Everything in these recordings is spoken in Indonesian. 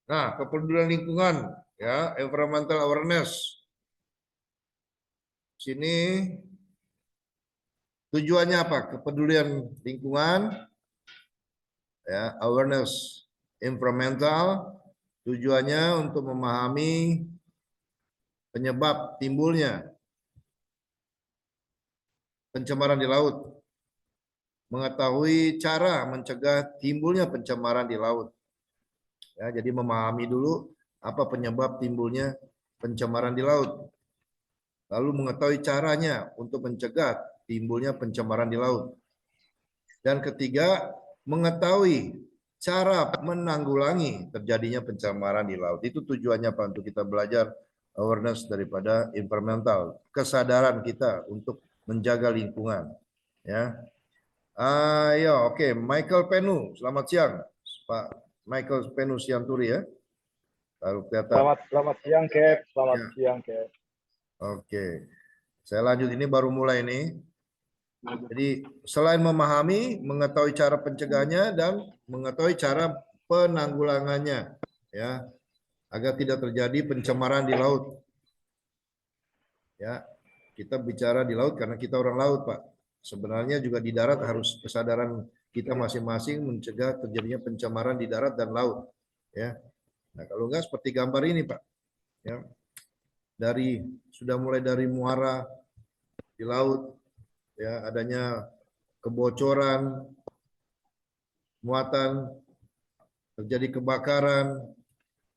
Nah, kepedulian lingkungan, ya, environmental awareness. Sini tujuannya apa? Kepedulian lingkungan, ya, awareness environmental. Tujuannya untuk memahami penyebab timbulnya pencemaran di laut, mengetahui cara mencegah timbulnya pencemaran di laut. Ya, jadi memahami dulu apa penyebab timbulnya pencemaran di laut. Lalu mengetahui caranya untuk mencegah timbulnya pencemaran di laut. Dan ketiga, mengetahui cara menanggulangi terjadinya pencemaran di laut. Itu tujuannya Pak, untuk kita belajar awareness daripada environmental, kesadaran kita untuk menjaga lingkungan. Ya, ayo, oke, Michael Penu, selamat siang, Pak Michael Penu Sianturi ya, baru kelihatan. Selamat siang, Cap. Selamat Ya. siang, Cap. Oke, saya lanjut, ini baru mulai nih. Jadi selain memahami, mengetahui cara pencegahannya dan mengetahui cara penanggulangannya, ya, agar tidak terjadi pencemaran di laut. Ya, kita bicara di laut karena kita orang laut, Pak. Sebenarnya juga di darat harus kesadaran kita masing-masing mencegah terjadinya pencemaran di darat dan laut. Ya, nah kalau enggak seperti gambar ini, Pak. Ya, sudah mulai dari muara di laut, ya, adanya kebocoran, muatan, terjadi kebakaran,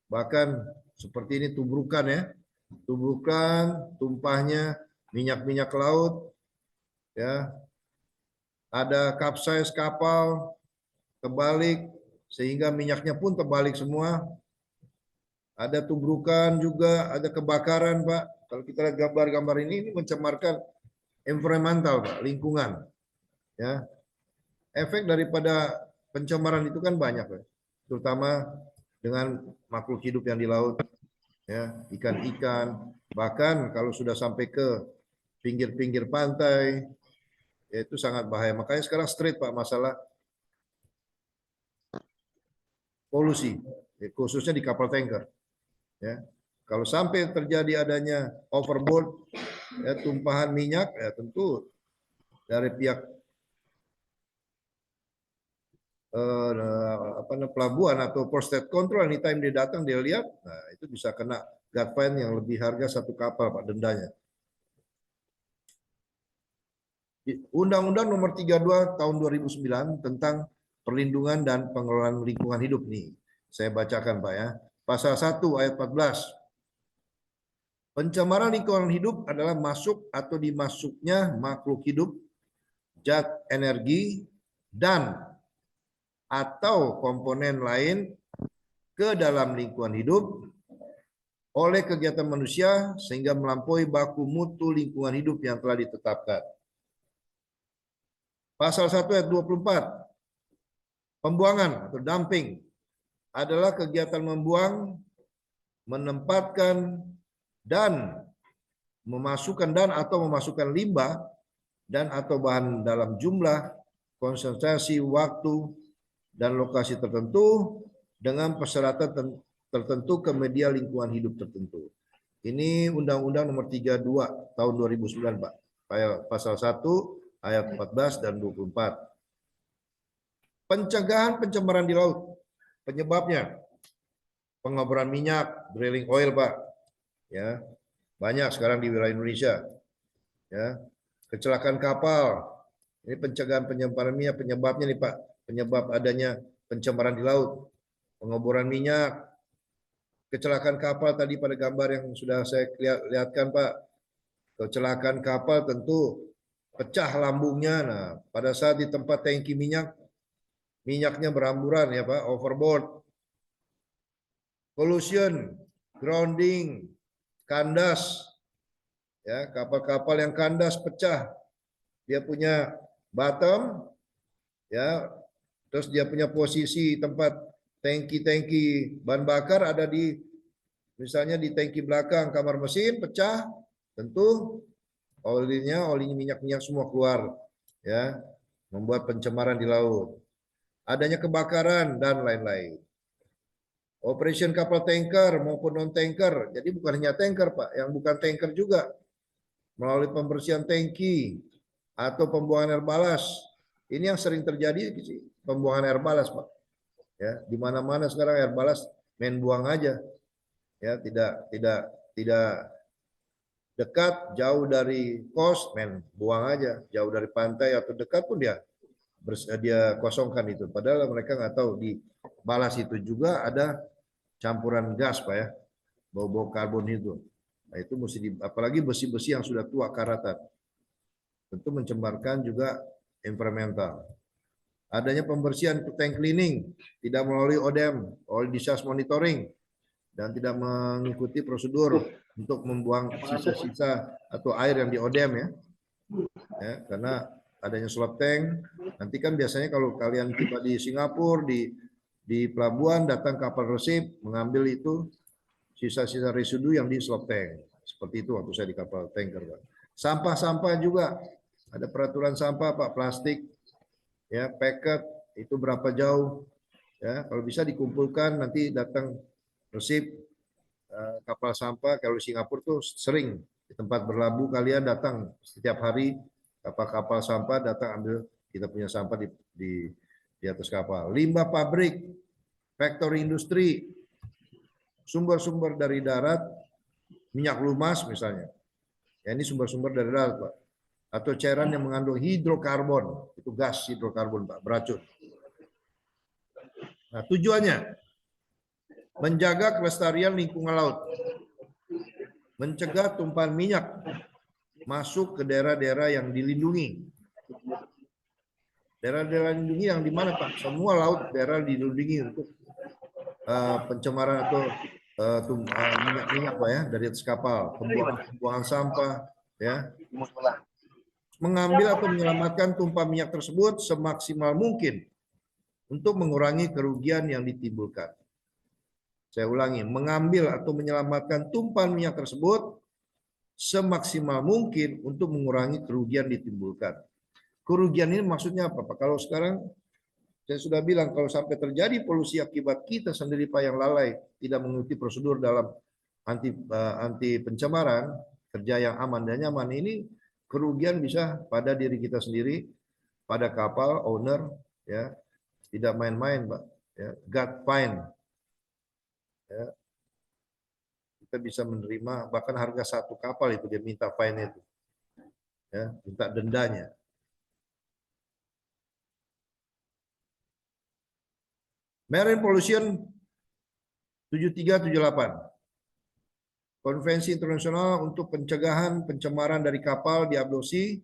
bahkan seperti ini tubrukan ya, tubrukan, tumpahnya minyak-minyak laut, ya, ada kapsize kapal terbalik sehingga minyaknya pun terbalik semua, ada tubrukan juga, ada kebakaran Pak. Kalau kita lihat gambar-gambar ini mencemarkan environmental Pak, lingkungan, ya. Efek daripada pencemaran itu kan banyak Pak, terutama dengan makhluk hidup yang di laut, ya, ikan-ikan, bahkan kalau sudah sampai ke pinggir-pinggir pantai, ya itu sangat bahaya. Makanya sekarang straight Pak, masalah polusi, ya, khususnya di kapal tanker. Ya, kalau sampai terjadi adanya overboard, ya, tumpahan minyak, ya tentu dari pihak pelabuhan atau port state control, anytime dia datang dia lihat, nah itu bisa kena guard fine yang lebih harga satu kapal Pak, dendanya. Undang-Undang Nomor 32 Tahun 2009 tentang perlindungan dan pengelolaan lingkungan hidup nih. Saya bacakan Pak ya. Pasal 1 ayat 14. Pencemaran lingkungan hidup adalah masuk atau dimasuknya makhluk hidup, zat energi, dan atau komponen lain ke dalam lingkungan hidup oleh kegiatan manusia sehingga melampaui baku mutu lingkungan hidup yang telah ditetapkan. Pasal 1 ayat 24. Pembuangan atau dumping adalah kegiatan membuang, menempatkan, dan memasukkan atau memasukkan limbah dan atau bahan dalam jumlah, konsentrasi, waktu, dan lokasi tertentu dengan persyaratan tertentu ke media lingkungan hidup tertentu. Ini Undang-Undang Nomor 32 Tahun 2009, Pak. Pasal 1 ayat 14 dan 24. Pencegahan pencemaran di laut. Penyebabnya pengeboran minyak, drilling oil, Pak. Ya. Banyak sekarang di wilayah Indonesia. Ya. Kecelakaan kapal. Ini pencegahan pencemaran minyak, penyebabnya nih Pak. Penyebab adanya pencemaran di laut. Pengeboran minyak, kecelakaan kapal tadi pada gambar yang sudah saya lihatkan Pak. Kecelakaan kapal tentu pecah lambungnya. Nah, pada saat di tempat tangki minyak, minyaknya beramburan ya Pak, overboard. Pollution, grounding, kandas, ya, kapal-kapal yang kandas pecah, dia punya bottom, ya, terus dia punya posisi tempat tangki bahan bakar ada di, misalnya di tangki belakang kamar mesin pecah, tentu oli minyak-minyak semua keluar, ya, membuat pencemaran di laut, adanya kebakaran dan lain-lain. Operation kapal tanker maupun non-tanker. Jadi bukan hanya tanker, Pak. Yang bukan tanker juga. Melalui pembersihan tangki atau pembuangan air balas. Ini yang sering terjadi, pembuangan air balas, Pak. Ya, di mana-mana sekarang air balas main buang aja. Ya, tidak dekat, jauh dari kos, main buang aja. Jauh dari pantai atau dekat pun dia kosongkan itu. Padahal mereka nggak tahu di balas itu juga ada campuran gas, Pak ya, bau-bau karbon itu. Nah, itu mesti apalagi besi-besi yang sudah tua karatan. Tentu mencemarkan juga environmental. Adanya pembersihan tank cleaning tidak melalui ODM, oil discharge monitoring, dan tidak mengikuti prosedur untuk membuang sisa-sisa atau air yang di ODM ya. Ya, karena adanya slop tank. Nanti kan biasanya kalau kalian tiba di Singapura di pelabuhan datang kapal resip mengambil itu sisa-sisa residu yang di slop tank. Seperti itu waktu saya di kapal tanker, Pak. Sampah-sampah juga ada peraturan sampah, Pak, plastik ya, paket itu berapa jauh ya, kalau bisa dikumpulkan nanti datang resip kapal sampah. Kalau Singapura tuh sering di tempat berlabuh kalian datang setiap hari kapal-kapal sampah datang ambil kita punya sampah di atas kapal. Limbah pabrik, factory industri, sumber-sumber dari darat, minyak lumas misalnya. Ya, ini sumber-sumber dari darat, Pak. Atau cairan yang mengandung hidrokarbon, itu gas hidrokarbon, Pak, beracun. Nah, tujuannya menjaga kelestarian lingkungan laut, mencegah tumpahan minyak masuk ke daerah-daerah yang dilindungi. Daerah-daerah dilindungi yang di mana, Pak? Semua laut daerah dilindungi untuk pencemaran atau minyak-minyak, Pak ya, dari atas kapal, pembuangan sampah, ya. Mengambil atau menyelamatkan tumpah minyak tersebut semaksimal mungkin untuk mengurangi kerugian yang ditimbulkan. Saya ulangi, mengambil atau menyelamatkan tumpahan minyak tersebut semaksimal mungkin untuk mengurangi kerugian ditimbulkan. Kerugian ini maksudnya apa, Pak? Kalau sekarang saya sudah bilang kalau sampai terjadi polusi akibat kita sendiri, Pak, yang lalai tidak mengikuti prosedur dalam anti pencemaran, kerja yang aman dan nyaman, ini kerugian bisa pada diri kita sendiri, pada kapal owner ya, tidak main-main, Pak ya. God fine ya, kita bisa menerima bahkan harga satu kapal itu dia minta fine itu ya, minta dendanya. Marine Pollution 7378, Konvensi Internasional untuk Pencegahan Pencemaran dari Kapal diadopsi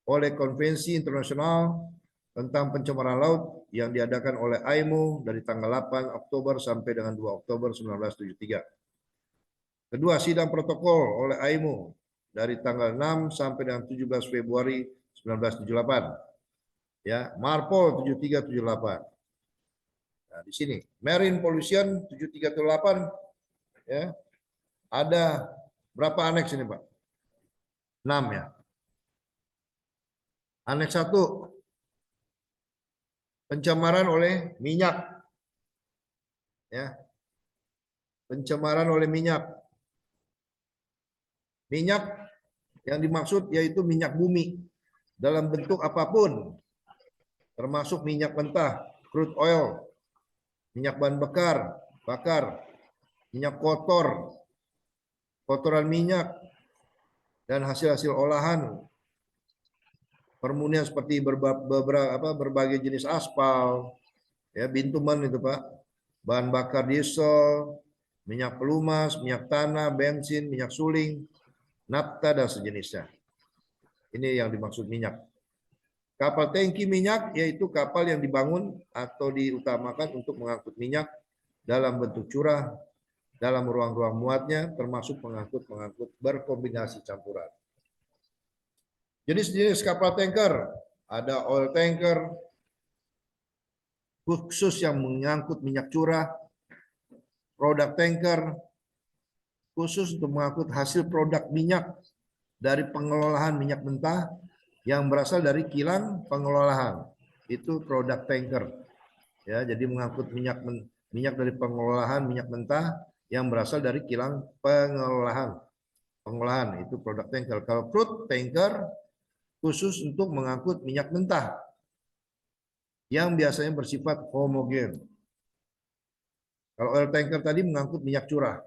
oleh Konvensi Internasional tentang Pencemaran Laut yang diadakan oleh IMO dari tanggal 8 Oktober sampai dengan 2 Oktober 1973. Kedua, sidang protokol oleh IMO dari tanggal 6 sampai dengan 17 Februari 1978. Ya, MARPOL 7378. Nah, di sini Marine Pollution 7378 ya. Ada berapa aneks ini, Pak? 6 ya. Aneks 1, pencemaran oleh minyak. Ya. Pencemaran oleh minyak. Minyak yang dimaksud yaitu minyak bumi dalam bentuk apapun, termasuk minyak mentah, crude oil, minyak bahan bakar, minyak kotor, kotoran minyak, dan hasil-hasil olahan permunian seperti berbagai jenis aspal, ya, bitumen itu, Pak, bahan bakar diesel, minyak pelumas, minyak tanah, bensin, minyak suling, nafta dan sejenisnya. Ini yang dimaksud minyak. Kapal tangki minyak yaitu kapal yang dibangun atau diutamakan untuk mengangkut minyak dalam bentuk curah dalam ruang-ruang muatnya, termasuk pengangkut-pengangkut berkombinasi campuran. Jenis-jenis kapal tanker, ada oil tanker khusus yang mengangkut minyak curah, produk tanker khusus untuk mengangkut hasil produk minyak dari pengelolaan minyak mentah yang berasal dari kilang pengelolaan, itu produk tanker ya. Jadi mengangkut minyak minyak dari pengolahan minyak mentah yang berasal dari kilang pengolahan. Pengolahan itu produk tanker. Kalau crude tanker khusus untuk mengangkut minyak mentah yang biasanya bersifat homogen. Kalau oil tanker tadi mengangkut minyak curah.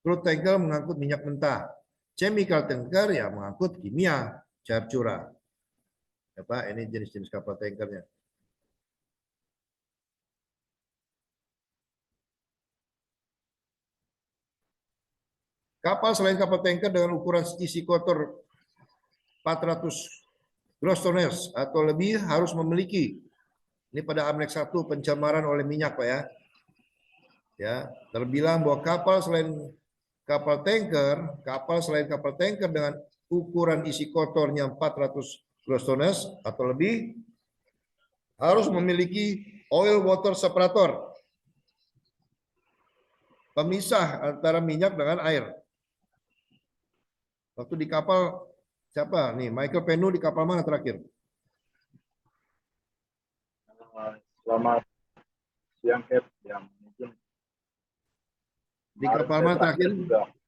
Crude tanker mengangkut minyak mentah. Chemical tanker ya mengangkut kimia cair curah. Apa ini jenis-jenis kapal tankernya. Kapal selain kapal tanker dengan ukuran isi kotor 400 gross tonnage atau lebih harus memiliki, ini pada Amlek 1 pencemaran oleh minyak Pak ya. Ya, terbilang bahwa kapal selain kapal tanker dengan ukuran isi kotornya 400 gross tonnage atau lebih harus memiliki oil water separator, pemisah antara minyak dengan air. Waktu di kapal siapa nih? Michael Penu di kapal mana terakhir? Selamat siang, Cap. Yang mungkin Di kapal mana terakhir?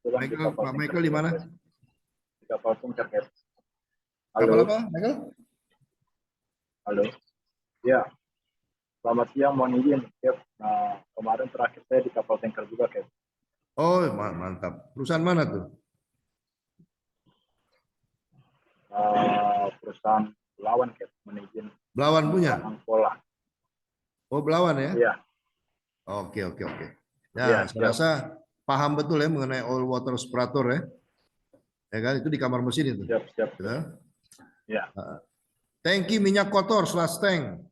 Michael, Pak Michael di mana? Di kapal tanker, Cap. Kapal Halo. apa, Michael? Halo. Ya. Selamat siang, mohon izin, Cap. Nah, kemarin terakhir saya di kapal tanker juga, Cap. Oh, mantap. Perusahaan mana tuh? Perusahaan Belawan, Cap. Mohon izin. Belawan punya? Angkola. Oh, Belawan ya? Iya. Oke. Ya, Nah, saya rasa paham betul ya mengenai oil water separator ya. Ya kan, itu di kamar mesin itu. Siap. Ya. Ya. Tangki minyak kotor slash tank.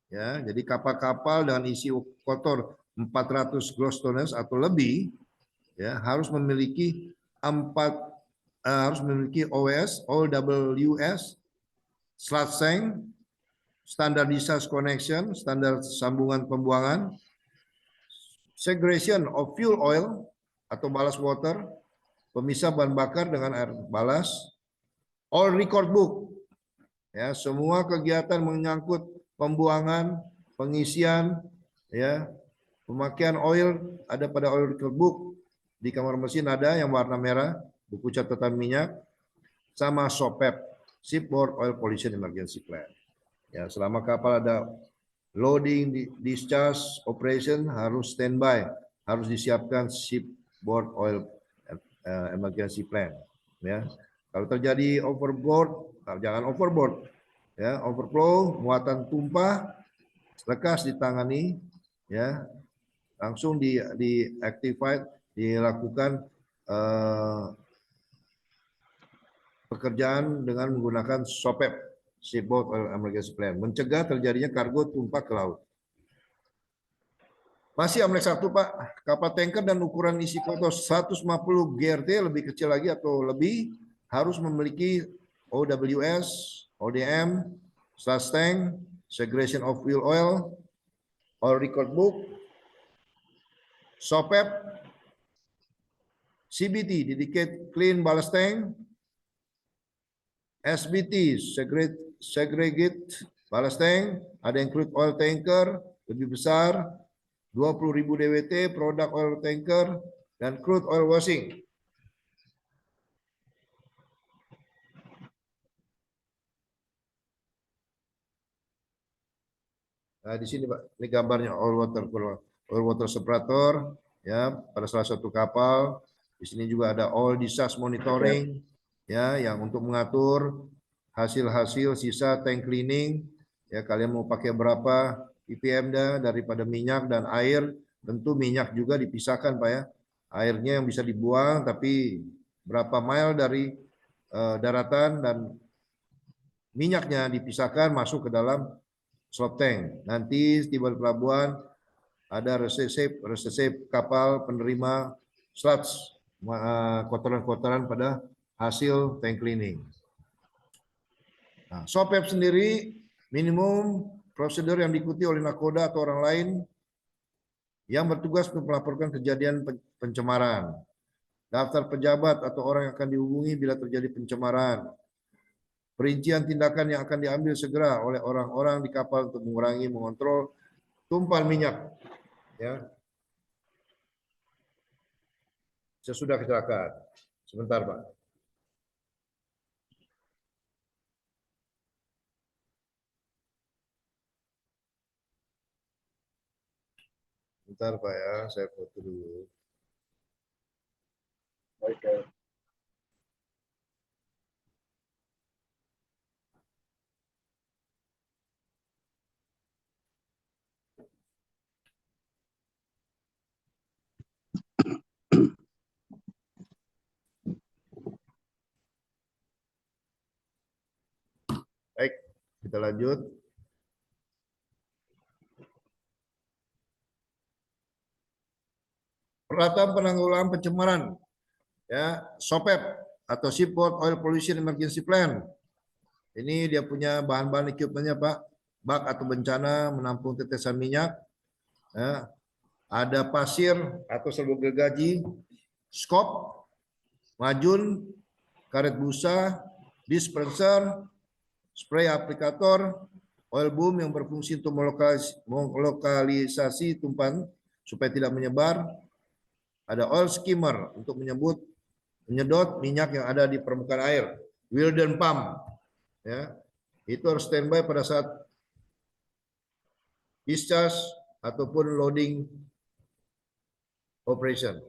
Ya, jadi kapal-kapal dengan isi kotor 400 gross tonnage atau lebih ya harus memiliki OWS, OWS, slash tank, standar discharge connection, standar sambungan pembuangan, segregation of fuel oil atau ballast water, pemisah bahan bakar dengan air balas, all record book, ya semua kegiatan menyangkut pembuangan, pengisian, ya pemakaian oil ada pada oil record book. Di kamar mesin ada yang warna merah, buku catatan minyak, sama SOPEP, Shipboard Oil Pollution Emergency Plan. Ya selama kapal ada loading, discharge, operation harus standby, harus disiapkan shipboard oil emergency plan. Ya, kalau terjadi overboard, jangan overboard. Ya, overflow, muatan tumpah, lekas ditangani. Ya, langsung diactivate, dilakukan pekerjaan dengan menggunakan SOPEP, Shipboard Oil Emergency Plan, mencegah terjadinya kargo tumpah ke laut. Masih Amlek 1 Pak, kapal tanker dan ukuran isi kotor 150 GRT lebih kecil lagi atau lebih harus memiliki OWS, ODM, slash tank, segregation of fuel oil record book, SOPEP, CBT, dedicated clean ballast tank, SBT, segregate ballast tank, ada yang crude oil tanker lebih besar, 20.000 DWT, produk oil tanker, dan crude oil washing. Nah, di sini Pak, ini gambarnya oil water separator, ya pada salah satu kapal. Di sini juga ada oil discharge monitoring, ya yang untuk mengatur hasil-hasil sisa tank cleaning. Ya kalian mau pakai berapa ppm daripada minyak dan air. Tentu minyak juga dipisahkan Pak ya. Airnya yang bisa dibuang, tapi berapa mile dari daratan dan minyaknya dipisahkan masuk ke dalam slop tank. Nanti tiba di pelabuhan ada resep kapal penerima sludge, kotoran-kotoran pada hasil tank cleaning. Nah, SOPEP sendiri minimum prosedur yang diikuti oleh nakoda atau orang lain yang bertugas untuk melaporkan kejadian pencemaran. Daftar pejabat atau orang yang akan dihubungi bila terjadi pencemaran. Perincian tindakan yang akan diambil segera oleh orang-orang di kapal untuk mengurangi, mengontrol tumpahan minyak, ya, sesudah kecelakaan. Sebentar, Pak. Bentar, Pak ya, saya foto dulu. Baik, ya. Baik, kita lanjut. Peralatan penanggulangan pencemaran, ya, SOPEP atau Shipboard Oil Pollution Emergency Plan. Ini dia punya bahan-bahan equipmentnya, Pak. Bak atau bencana menampung tetesan minyak, ya. Ada pasir atau serbuk gergaji, skop, majun, karet busa, dispenser, spray aplikator, oil boom yang berfungsi untuk melokalisasi tumpahan supaya tidak menyebar. Ada oil skimmer untuk menyedot minyak yang ada di permukaan air. Wilden pump, ya, itu harus standby pada saat discharge ataupun loading operation.